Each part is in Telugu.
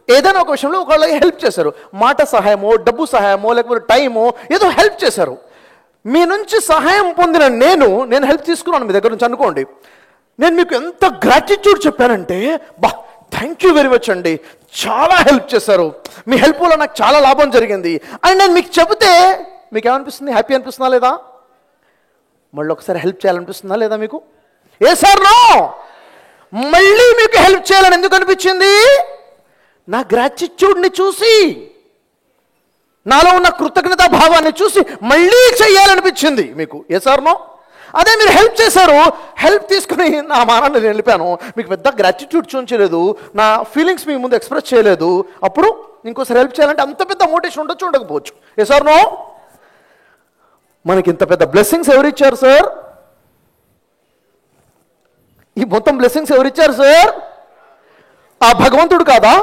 ఏదైనా ఒక విషయంలో ఒకళ్ళకి హెల్ప్ చేశారు, మాట సహాయమో, డబ్బు సహాయమో, లేకపోతే టైమో, ఏదో హెల్ప్ చేశారు. మీ నుంచి సహాయం పొందిన నేను హెల్ప్ తీసుకున్నాను మీ దగ్గర నుంచి అనుకోండి. నేను మీకు ఎంత గ్రాటిట్యూడ్ చెప్పానంటే, థ్యాంక్ యూ వెరీ మచ్ అండి, చాలా హెల్ప్ చేశారు, మీ హెల్ప్ వల్ల నాకు చాలా లాభం జరిగింది అని నేను మీకు చెబితే మీకు ఏమనిపిస్తుంది? హ్యాపీ అనిపిస్తుందా లేదా? మళ్ళీ ఒకసారి హెల్ప్ చేయాలనిపిస్తుందా లేదా మీకు? ఏ సార్ నో. మళ్ళీ మీకు హెల్ప్ చేయాలని ఎందుకు అనిపించింది? నా గ్రాటిట్యూడ్ని చూసి, నాలో ఉన్న కృతజ్ఞతా భావాన్ని చూసి మళ్ళీ చెయ్యాలనిపించింది మీకు. ఏ సార్ నో. అదే మీరు హెల్ప్ చేశారు, హెల్ప్ తీసుకుని నా మానాన్ని నేను వెళ్ళిపోయాను, మీకు పెద్ద గ్రాటిట్యూడ్ చూపించలేదు, నా ఫీలింగ్స్ మీ ముందు ఎక్స్ప్రెస్ చేయలేదు, అప్పుడు ఇంకోసారి హెల్ప్ చేయాలంటే అంత పెద్ద మోటివేషన్ ఉండొచ్చు, ఉండకపోవచ్చు. ఏ సార్ నో. మనకి ఇంత పెద్ద బ్లెస్సింగ్స్ ఎవరిచ్చారు సార్? ఈ మొత్తం బ్లెస్సింగ్స్ ఎవరిచ్చారు సార్? ఆ భగవంతుడు కాదా?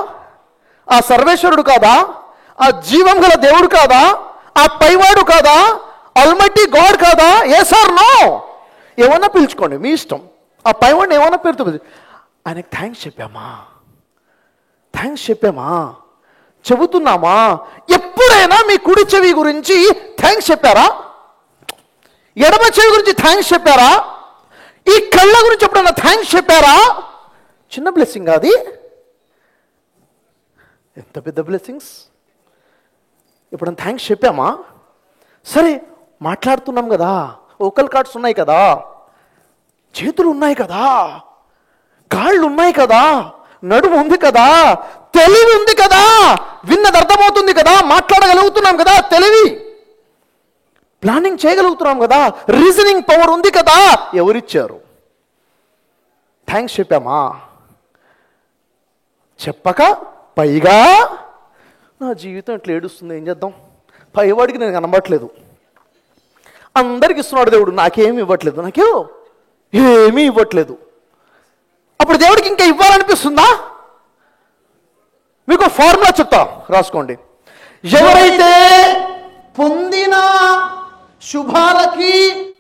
ఆ సర్వేశ్వరుడు కాదా? ఆ జీవం గల దేవుడు కాదా? ఆ పైవాడు కాదా? ఆల్మైటీ గాడ్ కాదా? ఏ సార్ నో. ఏమన్నా పిలుచుకోండి, మీ ఇష్టం. ఆ పైవాడిని ఏమన్నా పేరుతో ఆయనకి థ్యాంక్స్ చెప్పామా, చెబుతున్నామా? ఎప్పుడైనా మీ కుడి చెవి గురించి థ్యాంక్స్ చెప్పారా? ఎడమ చెవి గురించి థ్యాంక్స్ చెప్పారా? ఈ కళ్ళ గురించి ఎప్పుడైనా థ్యాంక్స్ చెప్పారా? చిన్న బ్లెస్సింగ్ అది, ఎంత పెద్ద బ్లెస్సింగ్స్. ఎప్పుడైనా థ్యాంక్స్ చెప్పామా? సరే, మాట్లాడుతున్నాం కదా, ఓకల్ కార్డ్స్ ఉన్నాయి కదా, చేతులు ఉన్నాయి కదా, కాళ్ళు ఉన్నాయి కదా, నడుము ఉంది కదా, తెలివి ఉంది కదా, విన్నది అర్థమవుతుంది కదా, మాట్లాడగలుగుతున్నాం కదా, తెలివి, ప్లానింగ్ చేయగలుగుతున్నాం కదా, రీజనింగ్ పవర్ ఉంది కదా. ఎవరిచ్చారు? థ్యాంక్స్ చెప్పామా? చెప్పక పైగా నా జీవితం ఇట్లా ఏడుస్తుంది, ఏం చేద్దాం, పైవాడికి నేను కనబడట్లేదు, అందరికి ఇస్తున్నాడు దేవుడు, నాకేమి ఇవ్వట్లేదు, ఏమీ ఇవ్వట్లేదు. అప్పుడు దేవుడికి ఇంకా ఇవ్వాలనిపిస్తుందా? మీకు ఫార్ములా చెప్తా, రాసుకోండి. ఎవరైతే పొందిన శుభాలకి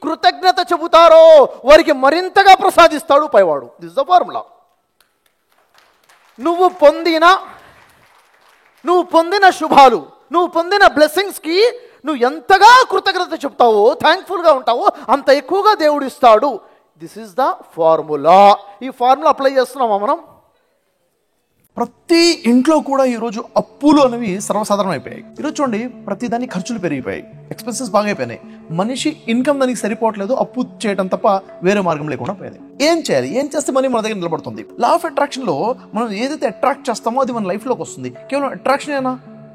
కృతజ్ఞత చెబుతారో వారికి మరింతగా ప్రసాదిస్తాడు పైవాడు. This the formula. నువ్వు పొందిన శుభాలు, నువ్వు పొందిన బ్లెస్సింగ్స్కి నువ్వు ఎంతగా కృతజ్ఞత చెప్తావో, థ్యాంక్ఫుల్గా ఉంటావో, అంత ఎక్కువగా దేవుడు ఇస్తాడు. This is the formula. ఈ ఫార్ములా అప్లై చేస్తున్నామా మనం? ప్రతి ఇంట్లో కూడా ఈరోజు అప్పులు అనేవి సర్వసాధారణం అయిపోయాయి. ఈరోజు చూడండి, ప్రతిదాన్ని ఖర్చులు పెరిగిపోయాయి, ఎక్స్పెన్సెస్ బాగా అయిపోయినాయి. మనిషి ఇన్కమ్ దానికి సరిపోవట్లేదు, అప్పు చేయడం తప్ప వేరే మార్గం లేకుండా పోయింది. ఏం చేయాలి? ఏం చేస్తే మనీ మన దగ్గర నిలబడుతుంది? లా ఆఫ్ అట్రాక్షన్ లో మనం ఏదైతే అట్రాక్ట్ చేస్తామో అది మన లైఫ్ లోకి వస్తుంది. కేవలం అట్రాక్షన్ ఏనా?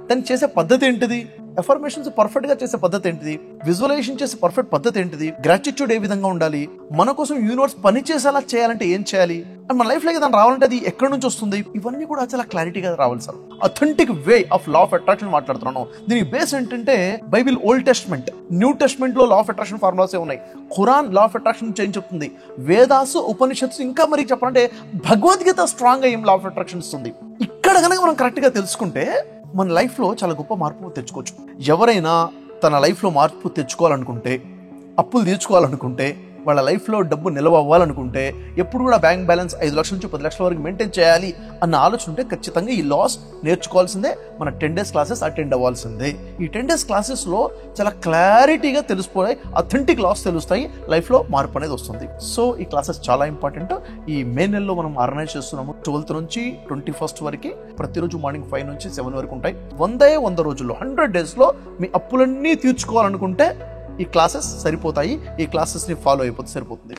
దాన్ని చేసే పద్ధతి ఏంటిది? ఎఫర్మేషన్స్ పర్ఫెక్ట్ గా చేసే పద్ధతి ఏంటిది? విజువలైజేషన్ చేసే పర్ఫెక్ట్ పద్ధతి ఏంటిది? గ్రాటిట్యూడ్ ఏ విధంగా ఉండాలి? మన కోసం యూనివర్స్ పని చేసేలా చేయాలంటే ఏం చేయాలి? అండ్ మన లైఫ్ లో దాన్ని రావాలంటే అది ఎక్కడి నుంచి వస్తుంది? ఇవన్నీ కూడా చాలా క్లారిటీగా రావాలి sir. Authentic way of law of attraction మాట్లాడుతున్నాను. దీని బేస్ ఏంటంటే Bible, old testament, new testament లో లా ఆఫ్ అట్రాక్షన్ ఫార్ములాసే ఉన్నాయి. Quran law of attraction change చెప్తుంది. వేదాసు, ఉపనిషత్తు, ఇంకా మరి చెప్పాలంటే భగవద్గీత స్ట్రాంగ్ గా ఏం లా ఆఫ్ అట్రాక్షన్ ఇస్తుంది. ఇక్కడ కనుక మనం కరెక్ట్ గా తెలుసుకుంటే మన లైఫ్లో చాలా గొప్ప మార్పు తెచ్చుకోవచ్చు. ఎవరైనా తన లైఫ్లో మార్పు తెచ్చుకోవాలనుకుంటే, అప్పులు తీర్చుకోవాలనుకుంటే, వాళ్ళ లైఫ్లో డబ్బు నిల్వ అవ్వాలనుకుంటే, ఎప్పుడు కూడా బ్యాంక్ బ్యాలెన్స్ 5 లక్షల నుంచి 10 లక్షల వరకు మెయింటైన్ చేయాలి అన్న ఆలోచన ఉంటే ఖచ్చితంగా ఈ లాస్ నేర్చుకోవాల్సిందే. మన 10 days క్లాసెస్ అటెండ్ అవ్వాల్సిందే. ఈ 10 days క్లాసెస్లో చాలా క్లారిటీగా తెలిసిపోయి అథెంటిక్ లాస్ తెలుస్తాయి, లైఫ్లో మార్పు అనేది వస్తుంది. సో ఈ క్లాసెస్ చాలా ఇంపార్టెంట్. ఈ మే నెలలో మనం ఆర్గనైజ్ చేస్తున్నాము. 12th నుంచి 21st వరకు ప్రతిరోజు మార్నింగ్ 5 నుంచి 7 వరకు ఉంటాయి. 100 రోజుల్లో 100 daysలో మీ అప్పులన్నీ తీర్చుకోవాలనుకుంటే ఈ క్లాసెస్ సరిపోతాయి. ఈ క్లాసెస్ని ఫాలో అయిపోతే సరిపోతుంది.